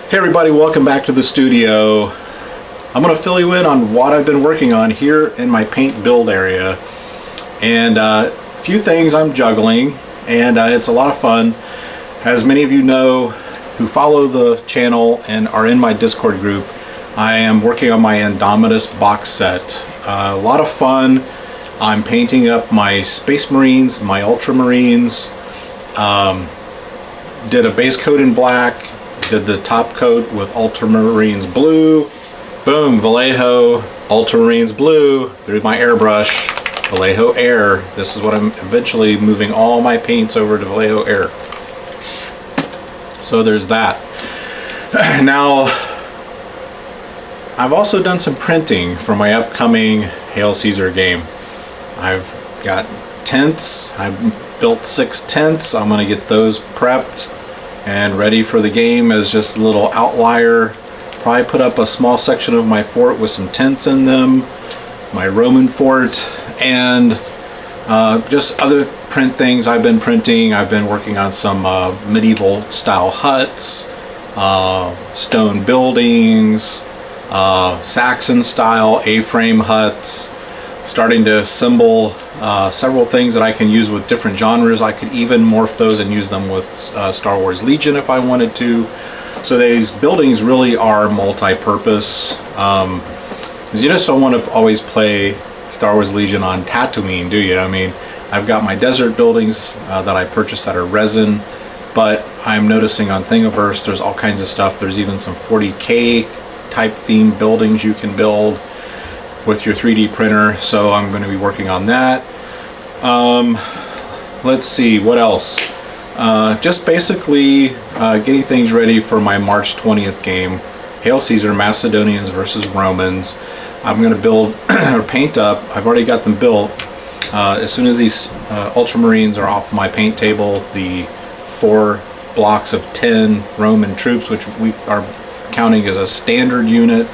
Hey everybody, welcome back to the studio. I'm going to fill you in on what I've been working on here in my paint build area. And a few things I'm juggling, and it's a lot of fun. As many of you know who follow the channel and are in my Discord group, I am working on my Indomitus box set. A lot of fun. I'm painting up my Space Marines, my Ultramarines. Did a base coat in black. Did the top coat with Ultramarines blue. Boom, Vallejo, Ultramarines blue through my airbrush. Vallejo Air. This is what I'm eventually moving all my paints over to Vallejo Air. So there's that. Now, I've also done some printing for my upcoming Hail Caesar game. I've got tents. I've built 6 tents. I'm going to get those prepped and ready for the game as just a little outlier. Probably put up a small section of my fort with some tents in them, my Roman fort, and just other print things I've been printing. I've been working on some medieval style huts, stone buildings, Saxon style A-frame huts, starting to assemble several things that I can use with different genres. I could even morph those and use them with Star Wars Legion if I wanted to. So these buildings really are multi-purpose. Because you just don't want to always play Star Wars Legion on Tatooine, do you? I mean, I've got my desert buildings that I purchased that are resin, but I'm noticing on Thingiverse there's all kinds of stuff. There's even some 40K type theme buildings you can build with your 3D printer, so I'm going to be working on that. Let's see, what else? Just basically getting things ready for my March 20th game, Hail Caesar, Macedonians versus Romans. I'm going to build or paint up. I've already got them built. As soon as these Ultramarines are off my paint table, the 4 blocks of 10 Roman troops, which we are counting as a standard unit,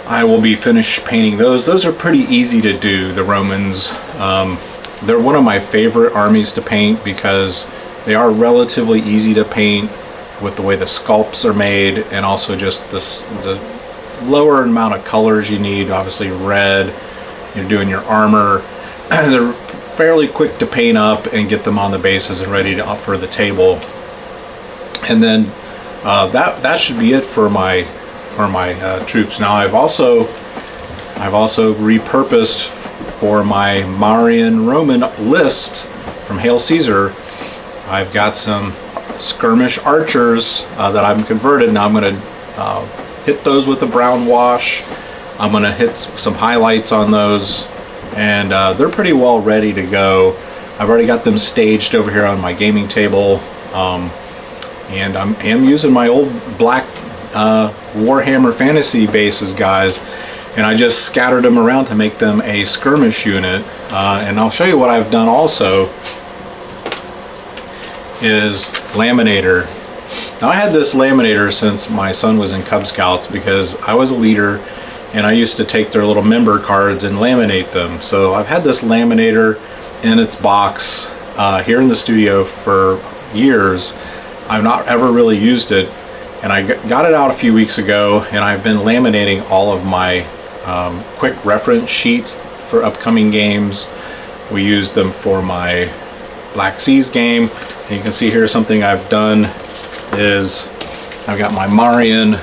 I will be finished painting those. Those are pretty easy to do, the Romans. They're one of my favorite armies to paint because they are relatively easy to paint with the way the sculpts are made, and also just the lower amount of colors you need. Obviously red, you're doing your armor. They're fairly quick to paint up and get them on the bases and ready to for the table. And then that should be it for my troops. Now I've also repurposed for my Marian Roman list from Hail Caesar. I've got some skirmish archers that I'm converted. Now I'm going to hit those with a brown wash. I'm going to hit some highlights on those, and they're pretty well ready to go. I've already got them staged over here on my gaming table, and I am using my old black Warhammer Fantasy bases, guys, and I just scattered them around to make them a skirmish unit. And I'll show you what I've done also is laminator. Now I had this laminator since my son was in Cub Scouts because I was a leader and I used to take their little member cards and laminate them. So I've had this laminator in its box here in the studio for years. I've not ever really used it, and I got it out a few weeks ago, and I've been laminating all of my quick reference sheets for upcoming games. We used them for my Black Seas game. And you can see here something I've done is I've got my Marian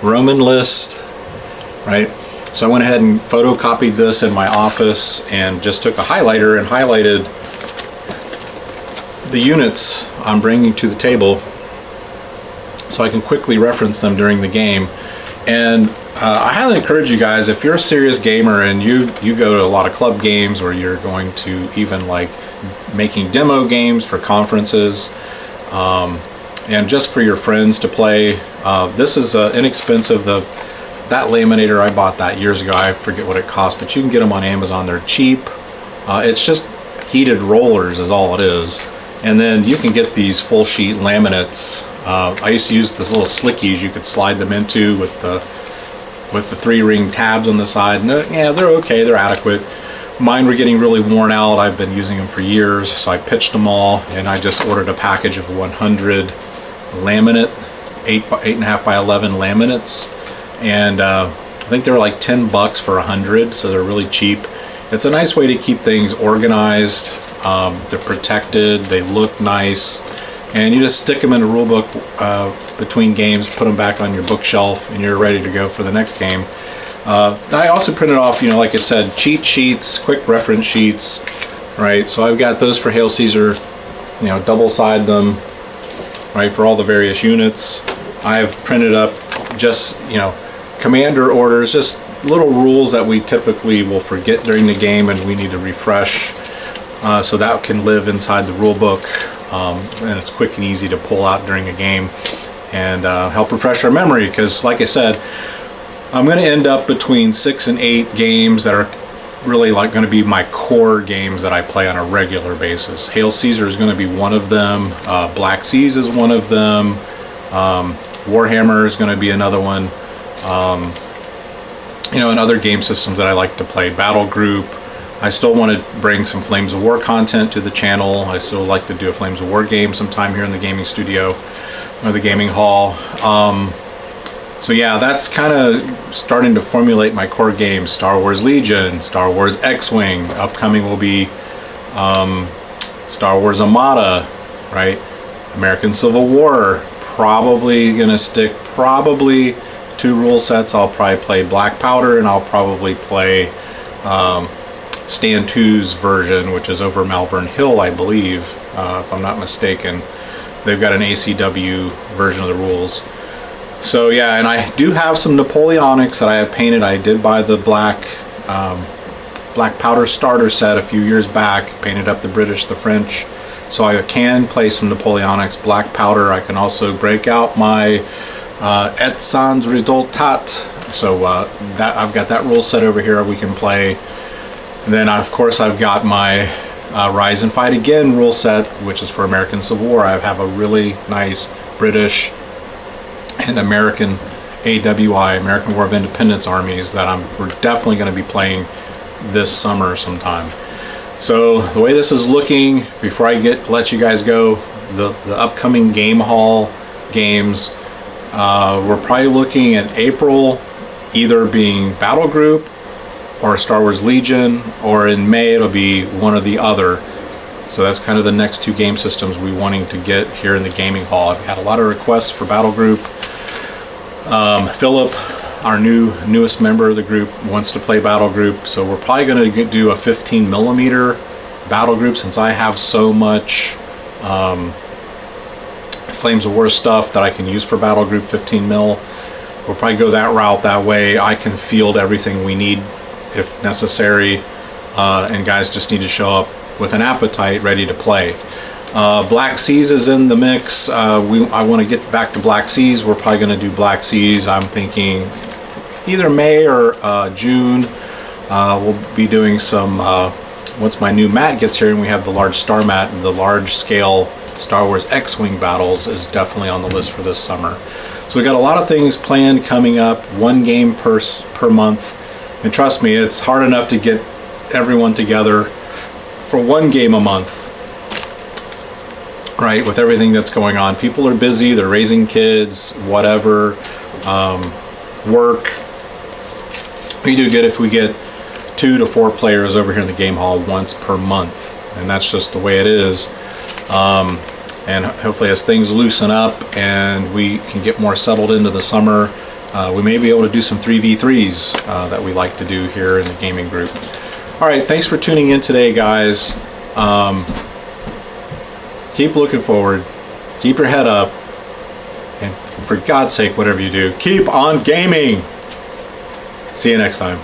Roman list, right? So I went ahead and photocopied this in my office and just took a highlighter and highlighted the units I'm bringing to the table so I can quickly reference them during the game. And I highly encourage you guys, if you're a serious gamer and you go to a lot of club games, or you're going to even like making demo games for conferences, and just for your friends to play, this is inexpensive. That laminator, I bought that years ago. I forget what it cost, but you can get them on Amazon. They're cheap. It's just heated rollers is all it is. And then you can get these full sheet laminates. I used to use this little slickies you could slide them into with the 3-ring tabs on the side. And yeah, they're okay, they're adequate. Mine were getting really worn out. I've been using them for years, so I pitched them all, and I just ordered a package of 100 laminate 8.5 by 11 laminates, and I think they're like $10 for 100, so they're really cheap. It's a nice way to keep things organized. They're protected, they look nice, and you just stick them in a rule book between games, put them back on your bookshelf, and you're ready to go for the next game. I also printed off, like I said, cheat sheets, quick reference sheets, right? So I've got those for Hail Caesar, double-side them, right, for all the various units. I've printed up just, commander orders, just little rules that we typically will forget during the game and we need to refresh, so that can live inside the rule book, and it's quick and easy to pull out during a game and help refresh our memory, because like I said, I'm going to end up between 6 and 8 games that are really going to be my core games that I play on a regular basis. Hail Caesar is going to be one of them. Black Seas is one of them. Warhammer is going to be another one. And other game systems that I like to play. Battle Group. I still want to bring some Flames of War content to the channel. I still like to do a Flames of War game sometime here in the gaming studio or the gaming hall. So yeah, that's kind of starting to formulate my core games. Star Wars Legion, Star Wars X-Wing. Upcoming will be Star Wars Armada, right? American Civil War. Probably gonna stick 2 rule sets. I'll probably play Black Powder, and I'll probably play Stand 2's version, which is over Malvern Hill, I believe, if I'm not mistaken. They've got an ACW version of the rules. So yeah, and I do have some Napoleonics that I have painted. I did buy the black powder starter set a few years back, painted up the British, the French, so I can play some Napoleonics black powder. I can also break out my Et Sans Resultat, so that I've got that rule set over here we can play. And then of course I've got my Rise and Fight Again rule set, which is for American Civil War. I have a really nice British and American AWI, American War of Independence armies, that we're definitely going to be playing this summer sometime. So the way this is looking, before I let you guys go, the upcoming game hall games, we're probably looking at April either being Battle Group or Star Wars Legion, or in May it'll be one or the other. So that's kind of the next 2 game systems we wanting to get here in the gaming hall. I've had a lot of requests for Battle Group. Philip, our newest member of the group, wants to play Battle Group, so we're probably going to do a 15mm Battle Group, since I have so much Flames of War stuff that I can use for Battle Group 15mm. We'll probably go that route. That way I can field everything we need if necessary, and guys just need to show up with an appetite ready to play. Black Seas is in the mix. I want to get back to Black Seas. We're probably going to do Black Seas, I'm thinking either May or June. We'll be doing some, once my new mat gets here and we have the large star mat, the large scale Star Wars X-Wing battles is definitely on the list for this summer. So we got a lot of things planned coming up, 1 game per month. And trust me, it's hard enough to get everyone together for 1 game a month, right? With everything that's going on, people are busy, they're raising kids, whatever, work. We do good if we get 2 to 4 players over here in the game hall once per month, and that's just the way it is. And hopefully as things loosen up and we can get more settled into the summer, we may be able to do some 3v3s that we like to do here in the gaming group. All right, thanks for tuning in today, guys. Keep looking forward, keep your head up, and for God's sake, whatever you do, keep on gaming. See you next time.